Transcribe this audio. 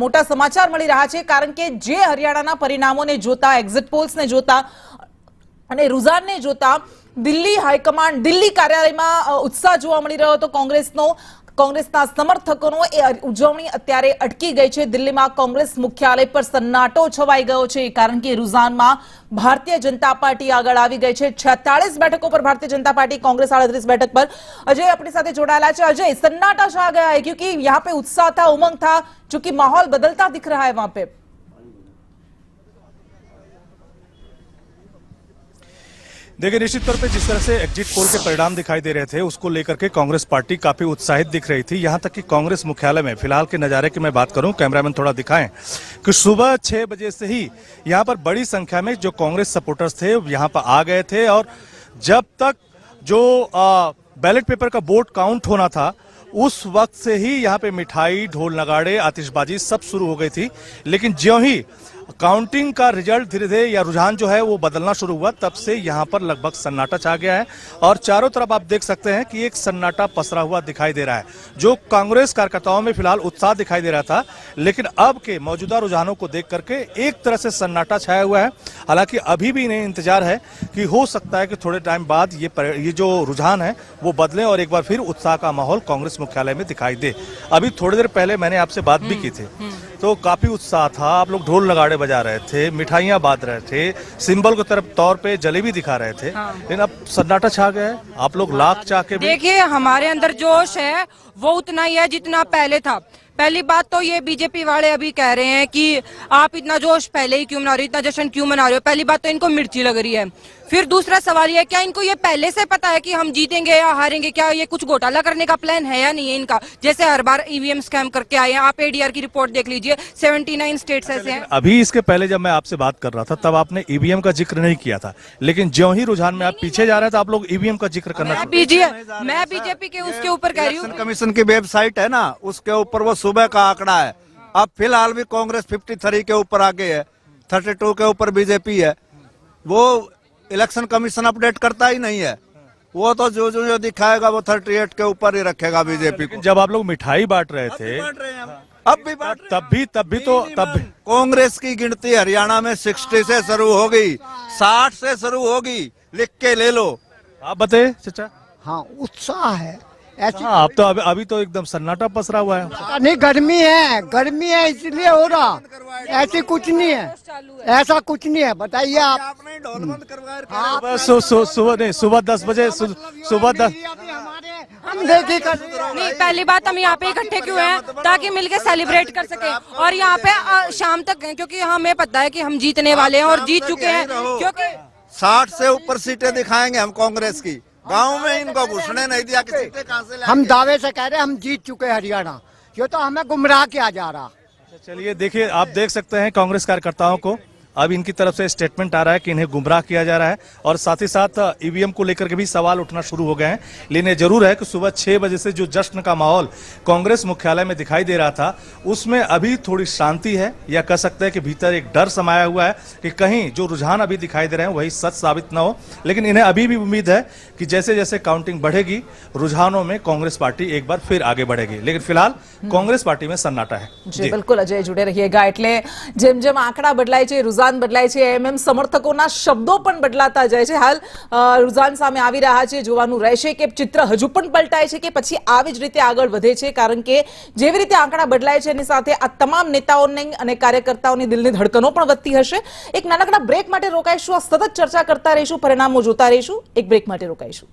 મોટા સમાચાર મળી રહ્યા છે, કારણ કે જે હરિયાણાના પરિણામોને જોતા, એક્ઝિટ પોલ્સને જોતા અને રુઝાનને જોતા દિલ્હી હાઈકમાન્ડ, દિલ્હી કાર્યાલયમાં ઉત્સાહ જોવા મળી રહ્યો હતો કોંગ્રેસના સમર્થકોનો. એ ઉજવણી અત્યારે અટકી ગઈ છે. દિલ્હીમાં કોંગ્રેસ મુખ્યાલય પર સન્નાટો છવાઈ ગયો છે, કારણ કે રુઝાનમાં ભારતીય જનતા પાર્ટી આગળ આવી ગઈ છે. 46 બેઠકો પર भारतीय जनता पार्टी, कांग्रेस 38 बैठक पर. अजय अपने साथ जोड़ाया है. अजय, सन्नाटा छा गया है क्योंकि यहाँ पे उत्साह था, उमंग था, चूंकि माहौल बदलता दिख रहा है वहां पे. देखिए, निश्चित तौर पे जिस तरह से एग्जिट पोल के परिणाम दिखाई दे रहे थे, उसको लेकर के कांग्रेस पार्टी काफी उत्साहित दिख रही थी. यहां तक कि कांग्रेस मुख्यालय में फिलहाल के नजारे की मैं बात करूं, कैमरामैन थोड़ा दिखाएं, कि सुबह 6 बजे से ही यहां पर बड़ी संख्या में जो कांग्रेस सपोर्टर्स थे यहां पर आ गए थे. और जब तक जो बैलेट पेपर का वोट काउंट होना था, उस वक्त से ही यहाँ पे मिठाई, ढोल नगाड़े, आतिशबाजी सब शुरू हो गई थी. लेकिन ज्यों ही काउंटिंग का रिजल्ट धीरे धीरे या रुझान जो है वो बदलना शुरू हुआ, तब से यहाँ पर लगभग सन्नाटा छा गया है. और चारों तरफ आप देख सकते हैं कि एक सन्नाटा पसरा हुआ दिखाई दे रहा है. जो कांग्रेस कार्यकर्ताओं में फिलहाल उत्साह दिखाई दे रहा था, लेकिन अब के मौजूदा रुझानों को देख करके एक तरह से सन्नाटा छाया हुआ है. हालांकि अभी भी इन्हें इंतजार है कि हो सकता है कि थोड़े टाइम बाद ये जो रुझान है वो बदले और एक बार फिर उत्साह का माहौल कांग्रेस मुख्यालय में दिखाई दे. अभी थोड़ी देर पहले मैंने आपसे बात भी की थी, तो काफी उत्साह था. आप लोग ढोल नगाड़े बजा रहे थे, मिठाइयां बांट रहे थे, सिंबल के तरफ तौर पे जलेबी दिखा रहे थे. लेकिन अब सन्नाटा छा गया है. आप लोग लाख चाह के देखिए, हमारे अंदर जोश है वो उतना ही है जितना पहले था. पहली बात तो ये बीजेपी वाले अभी कह रहे हैं कि आप इतना जोश पहले ही क्यों मना रहे हो, इतना जश्न क्यों मना रहे हो. पहली बात तो इनको मिर्ची लग रही है. फिर दूसरा सवाल ये, क्या इनको ये पहले से पता है कि हम जीतेंगे या हारेंगे? क्या ये कुछ घोटाला करने का प्लान है या नहीं है इनका? जैसे हर बार ईवीएम स्कैम करके आए हैं. आप एडीआर की रिपोर्ट देख लीजिए, 79 स्टेट्स ऐसे हैं. अभी इसके पहले जब मैं आपसे बात कर रहा था तब आपने ईवीएम का जिक्र नहीं किया था, लेकिन ज्यों ही रुझान में आप पीछे जा रहे थे, आप लोग ईवीएम का जिक्र करना. मैं बीजेपी के उसके ऊपर कह रही हूँ. कमीशन की वेबसाइट है ना, उसके ऊपर वो सुबह का आंकड़ा है. अब फिलहाल भी कांग्रेस 53 के ऊपर आगे है, 32 के ऊपर बीजेपी है. वो इलेक्शन कमीशन अपडेट करता ही नहीं है. वो तो जो दिखाएगा वो 38 के ऊपर ही रखेगा बीजेपी को. जब आप लोग मिठाई बांट रहे थे, अब भी तब भी कांग्रेस की गिनती हरियाणा में 60 से शुरू होगी, 60 से शुरू होगी. लिख के ले लो. आप बताइए चाचा. हाँ, उत्साह है ऐसी. हाँ, अब तो अभी तो एकदम सन्नाटा पसरा हुआ है. नहीं, गर्मी है इसलिए हो रहा. ऐसे कुछ नहीं है, ऐसा कुछ नहीं है. बताइए आप. सुबह 10 बजे सुबह 10 हम देखिए नहीं, पहली बात हम यहाँ पे इकट्ठे क्यों हैं? ताकि मिलके सेलिब्रेट कर सके. और यहाँ पे शाम तक हैं, क्योंकि हमें पता है कि हम जीतने वाले हैं और जीत चुके हैं. क्योंकि 60 से ऊपर सीटें दिखाएंगे हम कांग्रेस की. गांव में इनको घुसने नहीं दिया कि सीटें कहां से. हम दावे से कह रहे हैं हम जीत चुके हैं हरियाणा. ये तो हमें गुमराह किया जा रहा. चलिए देखिए, आप देख सकते हैं कांग्रेस कार्यकर्ताओं को अब इनकी तरफ से स्टेटमेंट आ रहा है कि इन्हें गुमराह किया जा रहा है. और साथ ही साथ ईवीएम को लेकर के भी सवाल उठना शुरू हो गए हैं. लेकिन ये जरूर है कि सुबह 6 बजे से जो जश्न का माहौल कांग्रेस मुख्यालय में दिखाई दे रहा था, उसमें अभी थोड़ी शांति है, या कह सकते हैं कि भीतर एक डर समाया हुआ है कि कहीं जो रुझान अभी दिखाई दे रहे हैं वही सच साबित न हो. लेकिन इन्हें अभी भी उम्मीद है कि जैसे जैसे काउंटिंग बढ़ेगी, रुझानों में कांग्रेस पार्टी एक बार फिर आगे बढ़ेगी. लेकिन फिलहाल कांग्रेस पार्टी में सन्नाटा है. जी बिल्कुल अजय, जुड़े रहिएगा. એટલે જેમ જેમ આંકડા બદલાય છે, रुझान બદલાય છે, એમ સમર્થકોના શબ્દો પણ બદલાતા જાય છે. હાલ रुझान સામે આવી રહ્યા છે. જોવાનું રહેશે કે ચિત્ર હજુ પણ પલટાય છે કે પછી આવી જ રીતે આગળ વધે છે, કારણ કે જેવી રીતે આંકડા બદલાય છે એની સાથે આ તમામ નેતાઓની અને કાર્યકર્તાઓની દિલની ધડકનો પણ વધતી હશે. એક નાનકડા બ્રેક માટે રોકાઈશું. આ સતત ચર્ચા કરતા રહીશું, પરિણામો જોતા રહીશું. એક બ્રેક માટે રોકાઈશું.